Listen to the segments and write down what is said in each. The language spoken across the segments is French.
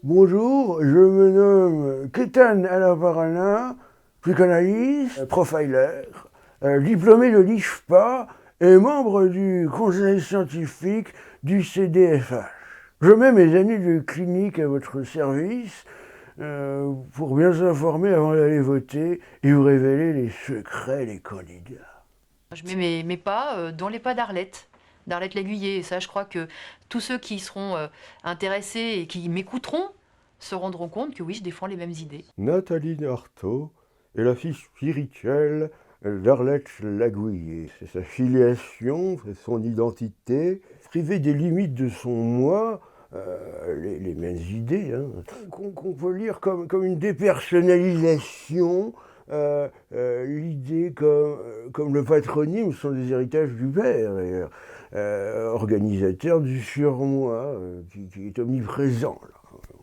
Bonjour, je me nomme Ketan Alaparana, psychanalyste, profiler, diplômé de l'IFPA et membre du conseil scientifique du CDFH. Je mets mes années de clinique à votre service pour bien s'informer avant d'aller voter et vous révéler les secrets des candidats. Je mets mes pas dans les pas d'Arlette Laguiller. Et ça, je crois que tous ceux qui seront intéressés et qui m'écouteront se rendront compte que oui, je défends les mêmes idées. Nathalie Arthaud est la fille spirituelle d'Arlette Laguiller. C'est sa filiation, c'est son identité. Privée des limites de son moi, les mêmes idées, hein, qu'on peut lire comme une dépersonnalisation. L'idée comme le patronyme sont des héritages du père, d'ailleurs. Organisateur du surmoi, qui est omniprésent, là.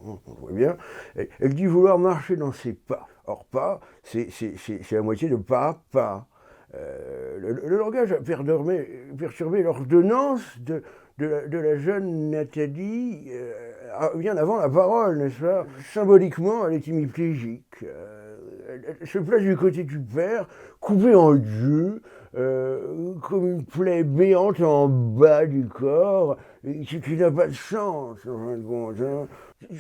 On voit bien. Elle dit vouloir marcher dans ses pas. Or, pas, c'est la moitié de pas, pas. Le langage a perturbé l'ordonnance de la jeune Nathalie bien avant la parole, n'est-ce pas? Symboliquement, elle est hémiplégique. Elle se place du côté du père, coupée en deux, comme une plaie béante en bas du corps, qui n'a pas de sens, en fin de compte. Hein.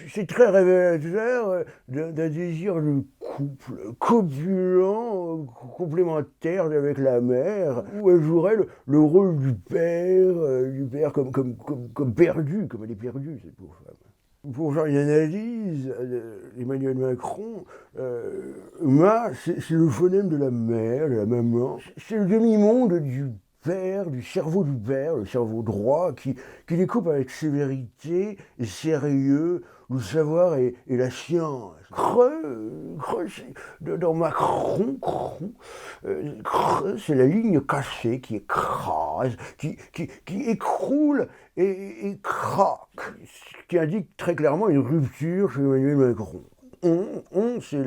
C'est très révélateur d'un désir de couple copulent, complémentaire avec la mère, où elle jouerait le rôle du père comme perdu, comme elle est perdue, cette pauvre femme. Pour faire une analyse, Emmanuel Macron, c'est le phonème de la mère, de la maman. C'est le demi-monde du père, du cerveau du père, le cerveau droit, qui découpe avec sévérité et sérieux le savoir et la science. Creux, dans Macron, creux, c'est la ligne cassée qui écrase, qui écroule et craque, ce qui indique très clairement une rupture chez Emmanuel Macron. C'est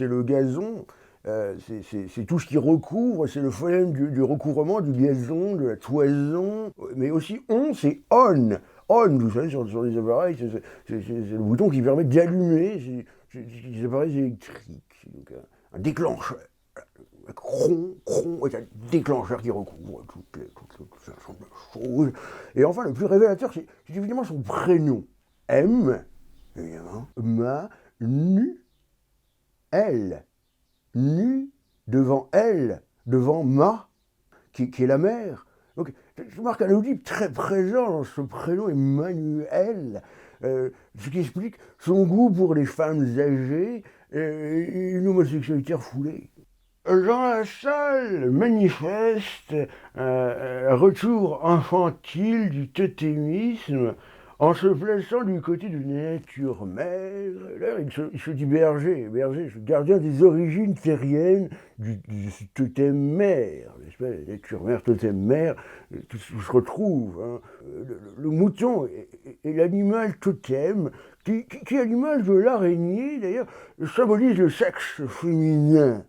le gazon, c'est tout ce qui recouvre, c'est le phonème du recouvrement, du gazon, de la toison, mais aussi c'est on. On, vous savez, sur les appareils, c'est le bouton qui permet d'allumer des appareils électriques. Donc un déclencheur. Cron est un déclencheur qui recouvre toutes les choses. Et enfin, le plus révélateur, c'est évidemment son prénom. M, évidemment, Ma, Nu, Elle. Nu devant elle, devant Ma, qui est la mère. Donc, je marque un Oedipe très présent dans ce prénom Emmanuel, ce qui explique son goût pour les femmes âgées et une homosexualité refoulée. Jean Lassalle manifeste un retour infantile du totémisme en se plaçant du côté de la nature mère. Là, il se dit berger, gardien des origines terriennes du totem mère, n'est-ce pas? La nature mère, totem mère, tout se retrouve. Hein. Le mouton est l'animal totem qui, à l'image de l'araignée, d'ailleurs, symbolise le sexe féminin.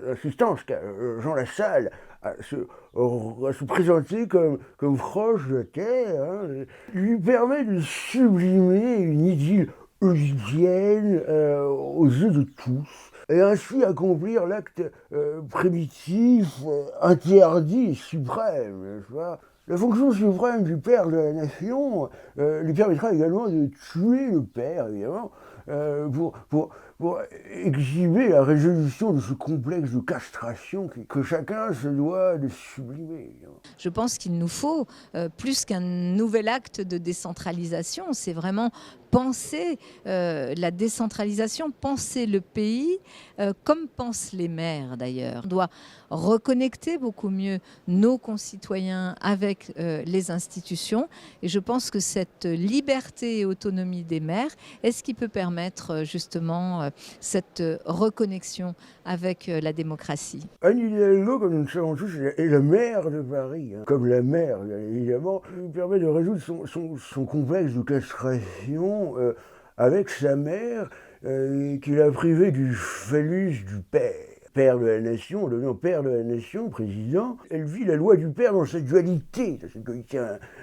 L'assistance qu'a Jean Lassalle à se présenter comme proche de terre, hein, lui permet de sublimer une idylle oedipienne aux yeux de tous, et ainsi accomplir l'acte primitif, interdit et suprême, n'est-ce pas? La fonction suprême du père de la nation lui permettra également de tuer le père, évidemment, pour exhiber la résolution de ce complexe de castration que chacun se doit de sublimer. Je pense qu'il nous faut, plus qu'un nouvel acte de décentralisation, c'est vraiment penser la décentralisation, penser le pays comme pensent les maires d'ailleurs. On doit reconnecter beaucoup mieux nos concitoyens avec les institutions et je pense que cette liberté et autonomie des maires est ce qui peut permettre justement cette reconnexion avec la démocratie. Anne Hidalgo, comme nous le savons tous, est la maire de Paris, hein. Comme la maire, bien évidemment, lui permet de résoudre son complexe de castration avec sa mère qui l'a privé du phallus du père. père de la nation, en devenant père de la nation, président, elle vit la loi du père dans cette dualité,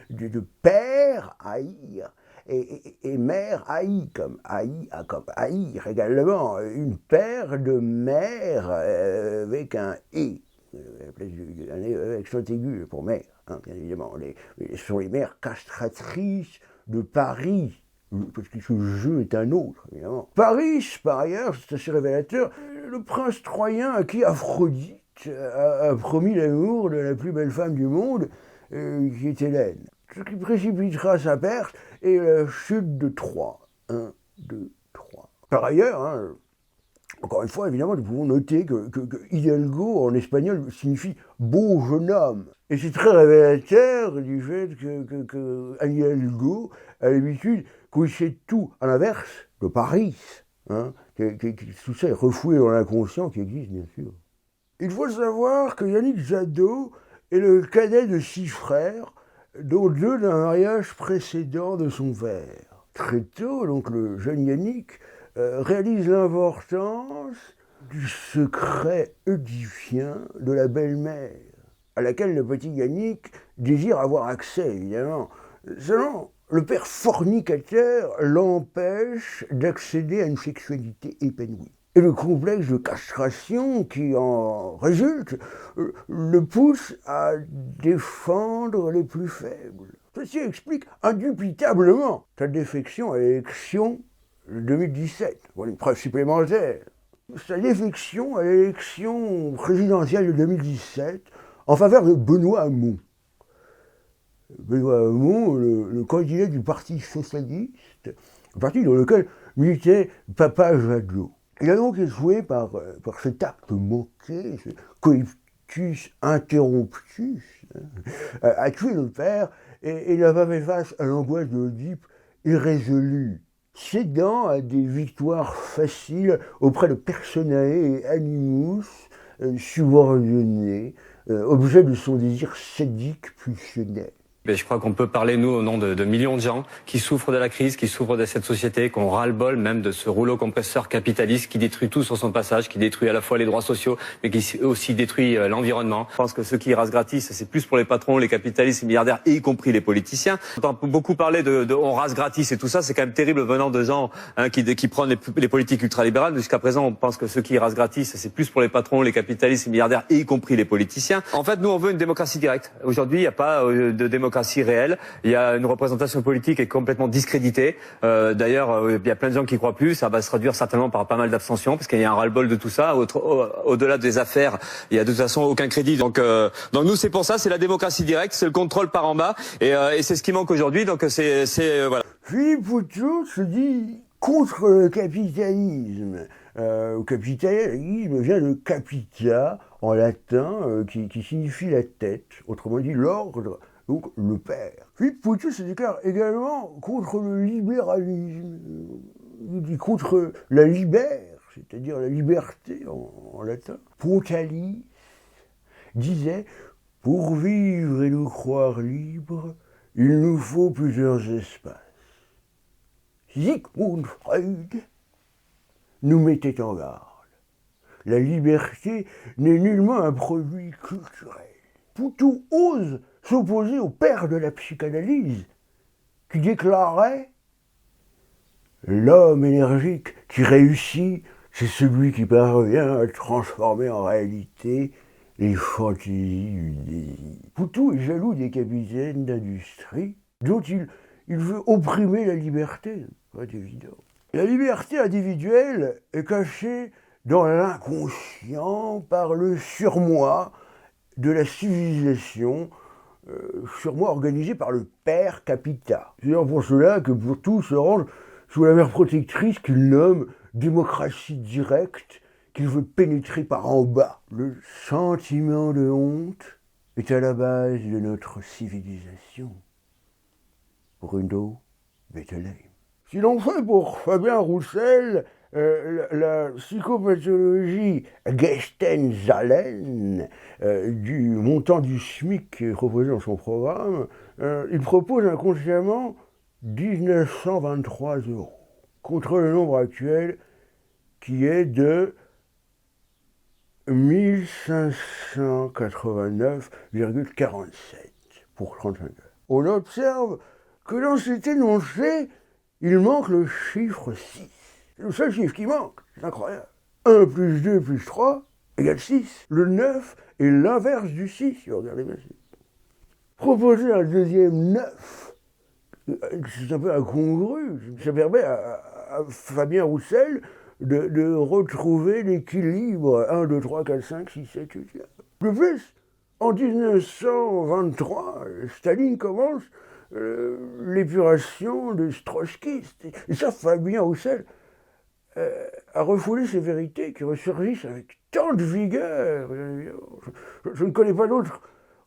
de père, haïr, et mère, haï, comme haïr également, une paire de mère avec un et, avec accent aigu pour mère, hein, bien évidemment. Ce sont les mères castratrices de Paris, parce que ce jeu est un autre, évidemment. Paris, par ailleurs, c'est assez révélateur, le prince troyen à qui Aphrodite a promis l'amour de la plus belle femme du monde, qui est Hélène. Ce qui précipitera sa perte et la chute de Troie. 1, 2, 3. Par ailleurs, hein, encore une fois, évidemment, nous pouvons noter que Hidalgo, en espagnol, signifie « beau jeune homme ». Et c'est très révélateur du fait que Hidalgo a l'habitude qu'on sait tout à l'inverse de Paris. Hein, tout ça est refoulé dans l'inconscient qui existe, bien sûr. Il faut savoir que Yannick Jadot est le cadet de 6 frères, dont 2 d'un mariage précédent de son père. Très tôt, donc, le jeune Yannick réalise l'importance du secret oedipien de la belle-mère, à laquelle le petit Yannick désire avoir accès, évidemment. Seulement, le père fornicateur l'empêche d'accéder à une sexualité épanouie. Et le complexe de castration qui en résulte le pousse à défendre les plus faibles. Ceci explique indubitablement sa défection à l'élection 2017. Voilà une preuve supplémentaire. Sa défection à l'élection présidentielle de 2017 en faveur de Benoît Hamon. Benoît Hamon, le candidat du Parti socialiste, le parti dans lequel militait Papa Jadot. Il a donc échoué par cet acte manqué, ce coitus interruptus, à tuer le père et n'a pas fait face à l'angoisse de l'Oedipe irrésolue, cédant à des victoires faciles auprès de personae et animus subordonnés, objet de son désir sadique pulsionnel. Je crois qu'on peut parler, nous, au nom de millions de gens qui souffrent de la crise, qui souffrent de cette société, qu'on ras-le-bol même de ce rouleau compresseur capitaliste qui détruit tout sur son passage, qui détruit à la fois les droits sociaux, mais qui aussi détruit l'environnement. Je pense que ceux qui rasent gratis, c'est plus pour les patrons, les capitalistes, les milliardaires, et y compris les politiciens. On entend beaucoup parler de on rase gratis et tout ça, c'est quand même terrible venant de gens qui prennent les politiques ultralibérales. Jusqu'à présent, on pense que ceux qui rasent gratis, c'est plus pour les patrons, les capitalistes, les milliardaires, et y compris les politiciens. En fait, nous, on veut une démocratie directe. Aujourd'hui, il n'y a pas de démocratie réelle. Il y a une représentation politique qui est complètement discréditée. D'ailleurs, il y a plein de gens qui croient plus. Ça va se traduire certainement par pas mal d'abstention, parce qu'il y a un ras-le-bol de tout ça. Au-delà des affaires, il y a de toute façon aucun crédit. Donc nous, c'est pour ça, c'est la démocratie directe, c'est le contrôle par en bas, et c'est ce qui manque aujourd'hui. Donc voilà. Philippe Poutou se dit contre le capitalisme. Le capitalisme vient de capita en latin, qui signifie la tête, autrement dit l'ordre. Donc le père. Philippe Poutou se déclare également contre le libéralisme, il dit contre la libère, c'est-à-dire la liberté en latin. Pontalis disait « Pour vivre et nous croire libres, il nous faut plusieurs espaces. » Sigmund Freud nous mettait en garde. La liberté n'est nullement un produit culturel. Poutou ose s'opposer au père de la psychanalyse, qui déclarait « L'homme énergique qui réussit, c'est celui qui parvient à transformer en réalité les fantaisies du désir. » Poutou est jaloux des capitaines d'industrie, dont il veut opprimer la liberté, c'est évident. La liberté individuelle est cachée dans l'inconscient par le surmoi de la civilisation, surmoi organisé par le père capita. C'est d'ailleurs pour cela que Poutou se range sous la mère protectrice qu'il nomme démocratie directe, qu'il veut pénétrer par en bas. Le sentiment de honte est à la base de notre civilisation. Bruno Bettelheim. Si l'on fait pour Fabien Roussel la psychopathologie Gesten-Zalen du montant du SMIC qui est proposé dans son programme, il propose inconsciemment 1923 € contre le nombre actuel qui est de 1589,47 pour 35 heures. On observe que dans cet énoncé, il manque le chiffre 6. C'est le seul chiffre qui manque, c'est incroyable. 1 plus 2 plus 3 égale 6. Le 9 est l'inverse du 6, si vous regardez bien. Proposer un deuxième 9, c'est un peu incongru. Ça permet à Fabien Roussel de retrouver l'équilibre 1, 2, 3, 4, 5, 6, 7, 8, 9. De plus, en 1923, Staline commence l'épuration des trotskistes. Et ça, Fabien Roussel a refoulé ces vérités qui ressurgissent avec tant de vigueur. Je ne connais pas d'autres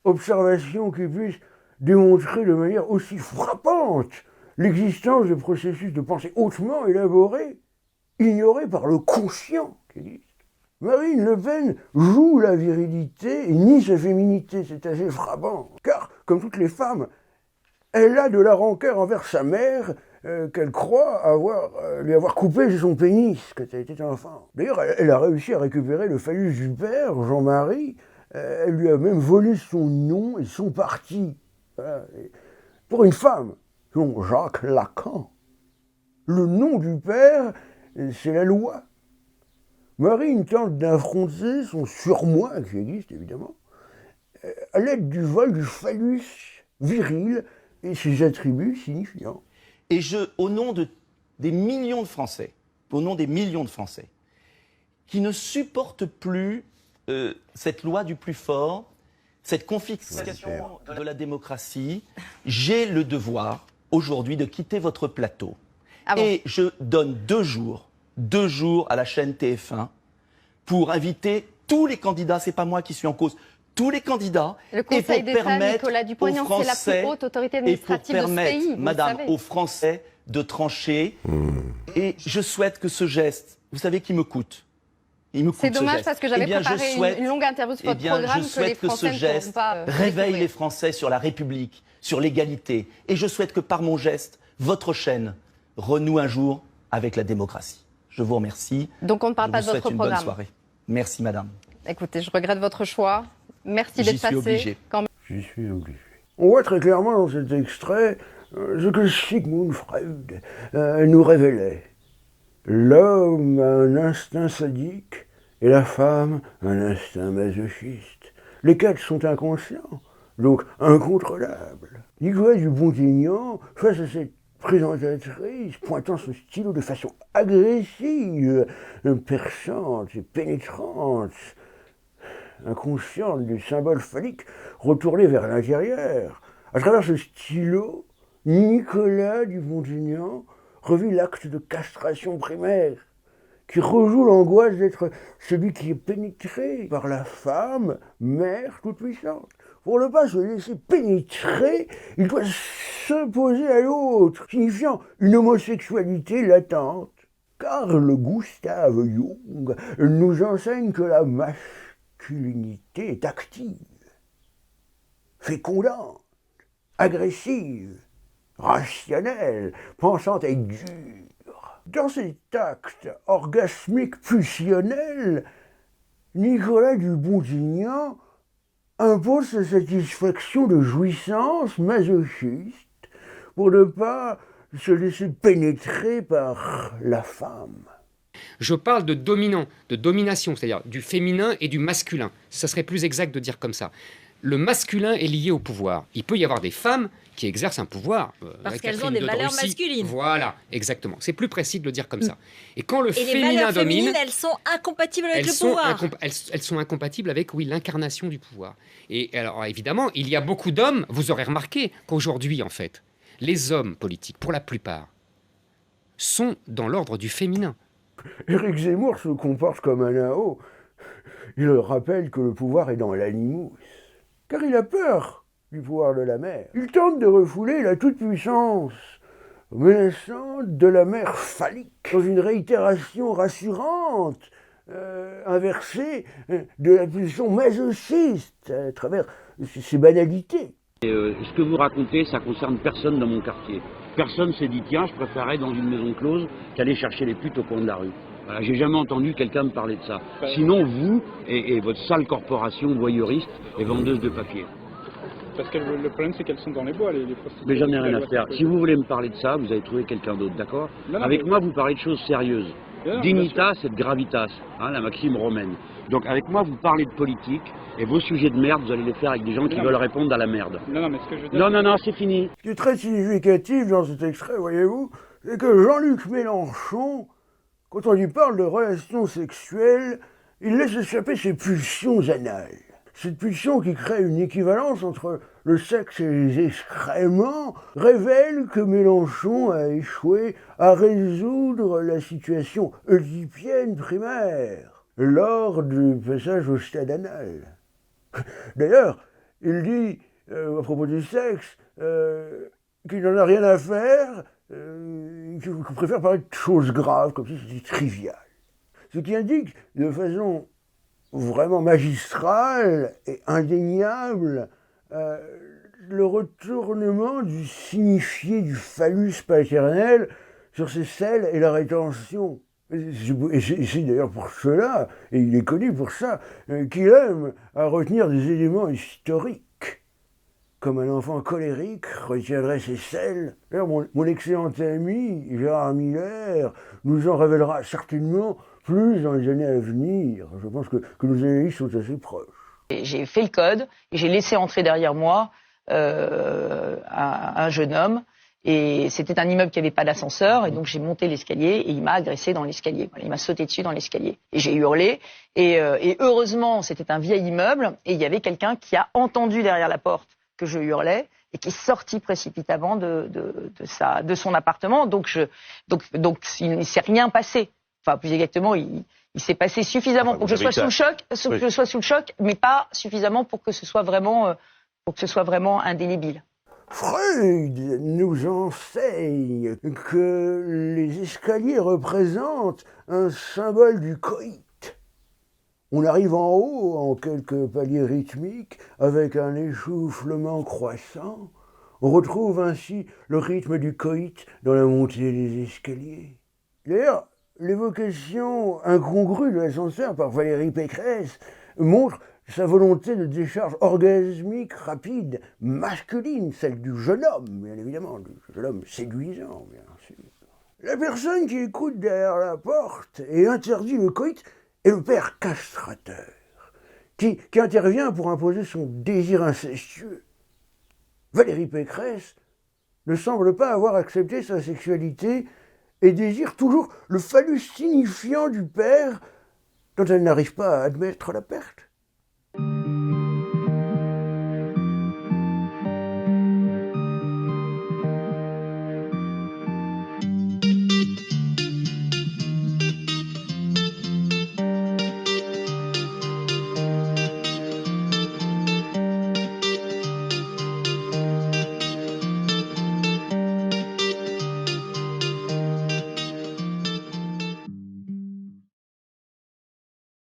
observations qui puissent démontrer de manière aussi frappante l'existence de processus de pensée hautement élaborés, ignorés par le conscient qui existe. Marine Le Pen joue la virilité et nie sa féminité, c'est assez frappant. Car, comme toutes les femmes, elle a de la rancœur envers sa mère qu'elle croit lui avoir coupé son pénis quand elle était enfant. D'ailleurs, elle a réussi à récupérer le phallus du père, Jean-Marie. Elle lui a même volé son nom et son parti. Voilà. Et pour une femme, son Jacques Lacan, le nom du père, c'est la loi. Marine tente d'affronter son surmoi, qui existe évidemment, à l'aide du vol du phallus viril et ses attributs signifiants. Et au nom des millions de Français, qui ne supportent plus cette loi du plus fort, cette confiscation de la démocratie, j'ai le devoir aujourd'hui de quitter votre plateau. Ah bon? Et je donne 2 jours à la chaîne TF1 pour inviter tous les candidats, c'est pas moi qui suis en cause, tous les candidats, Le Conseil d'État, Nicolas Dupont-Aignan, c'est la Français, plus haute autorité et pour administrative de ce permettre, pays, vous madame, le savez. aux Français de trancher. Et je souhaite que ce geste, vous savez qu'il me coûte. Il me coûte C'est ce dommage geste. parce que j'avais Eh bien, préparé je souhaite- une longue interview sur eh votre bien, programme je que les souhaite que Français ce ne geste pourront pas réveille découvrir. les Français sur la République, sur l'égalité. Et je souhaite que par mon geste, votre chaîne renoue un jour avec la démocratie. Je vous remercie. Donc on ne parle Je pas vous de votre souhaite une bonne programme. soirée. Merci, madame. Écoutez, je regrette votre choix. Merci J'y d'être suis passé. obligé. Quand même. J'y suis obligé. On voit très clairement dans cet extrait ce que Sigmund Freud nous révélait. L'homme a un instinct sadique et la femme un instinct masochiste. Les 4 sont inconscients, donc incontrôlables. Nicolas Dupont-Aignan, face à cette présentatrice, pointant son stylo de façon agressive, perçante et pénétrante, inconsciente du symbole phallique retourné vers l'intérieur. À travers ce stylo, Nicolas Dupont-Aignan revit l'acte de castration primaire, qui rejoue l'angoisse d'être celui qui est pénétré par la femme, mère toute-puissante. Pour ne pas se laisser pénétrer, il doit s'imposer à l'autre, signifiant une homosexualité latente. Carl Gustav Jung nous enseigne que la masculinité est active, fécondante, agressive, rationnelle, pensante et dure. Dans cet acte orgasmique pulsionnel, Nicolas Dupont-Aignan impose sa satisfaction de jouissance masochiste pour ne pas se laisser pénétrer par la femme. Je parle de dominant, de domination, c'est-à-dire du féminin et du masculin. Ça serait plus exact de dire comme ça. Le masculin est lié au pouvoir. Il peut y avoir des femmes qui exercent un pouvoir. Parce qu'elles ont des valeurs masculines. Voilà, exactement. C'est plus précis de le dire comme ça. Et quand le Et les féminin valeurs domine, féminines, elles sont incompatibles avec le pouvoir. elles sont incompatibles avec, oui, l'incarnation du pouvoir. Et alors, évidemment, il y a beaucoup d'hommes, vous aurez remarqué qu'aujourd'hui, en fait, les hommes politiques, pour la plupart, sont dans l'ordre du féminin. Éric Zemmour se comporte comme un Nao. Il rappelle que le pouvoir est dans l'animus, car il a peur du pouvoir de la mère. Il tente de refouler la toute-puissance menaçante de la mère phallique, dans une réitération rassurante, inversée de la pulsion masochiste, à travers ces banalités. Ce que vous racontez, ça concerne personne dans mon quartier. Personne s'est dit, tiens, je préférerais dans une maison close qu'aller chercher les putes au coin de la rue. Voilà, j'ai jamais entendu quelqu'un me parler de ça. Sinon, vous et votre sale corporation voyeuriste et vendeuse de papier. Parce que le problème, c'est qu'elles sont dans les bois, les prostituées. Mais j'en ai rien à faire. Si vous voulez me parler de ça, vous avez trouvé quelqu'un d'autre, d'accord? Avec moi, vous parlez de choses sérieuses. Dignitas et gravitas, hein, la maxime romaine. Donc avec moi, vous parlez de politique, et vos sujets de merde, vous allez les faire avec des gens qui veulent répondre à la merde. Non, mais ce que je veux dire... Non, c'est fini. Ce qui est très significatif dans cet extrait, voyez-vous, c'est que Jean-Luc Mélenchon, quand on lui parle de relations sexuelles, il laisse échapper ses pulsions anales. Cette pulsion qui crée une équivalence entre le sexe et les excréments révèle que Mélenchon a échoué à résoudre la situation oedipienne primaire lors du passage au stade anal. D'ailleurs, il dit, à propos du sexe, qu'il n'en a rien à faire, qu'il préfère parler de choses graves, comme si c'était trivial. Ce qui indique de façon vraiment magistrale et indéniable le retournement du signifié du phallus paternel sur ses selles et la rétention. Et c'est d'ailleurs pour cela, et il est connu pour ça, qu'il aime à retenir des éléments historiques, comme un enfant colérique retiendrait ses selles. D'ailleurs, mon excellent ami Gérard Miller nous en révélera certainement plus dans les années à venir. Je pense que nos analyses sont assez proches. J'ai fait le code et j'ai laissé entrer derrière moi un jeune homme. Et c'était un immeuble qui n'avait pas d'ascenseur. Et donc j'ai monté l'escalier et il m'a agressé dans l'escalier. Voilà, il m'a sauté dessus dans l'escalier. Et j'ai hurlé. Et heureusement, c'était un vieil immeuble. Et il y avait quelqu'un qui a entendu derrière la porte que je hurlais et qui est sorti précipitamment de son appartement. Donc il ne s'est rien passé. Enfin, plus exactement, il s'est passé suffisamment pour que je sois sous le choc, mais pas suffisamment pour que ce soit vraiment, indélébile. Freud nous enseigne que les escaliers représentent un symbole du coït. On arrive en haut en quelques paliers rythmiques avec un essoufflement croissant. On retrouve ainsi le rythme du coït dans la montée des escaliers. D'ailleurs, l'évocation incongrue de l'ascenseur par Valérie Pécresse montre sa volonté de décharge orgasmique rapide, masculine, celle du jeune homme, bien évidemment, du jeune homme séduisant, bien sûr. La personne qui écoute derrière la porte et interdit le coït est le père castrateur, qui intervient pour imposer son désir incestueux. Valérie Pécresse ne semble pas avoir accepté sa sexualité et désire toujours le phallus signifiant du père dont elle n'arrive pas à admettre la perte.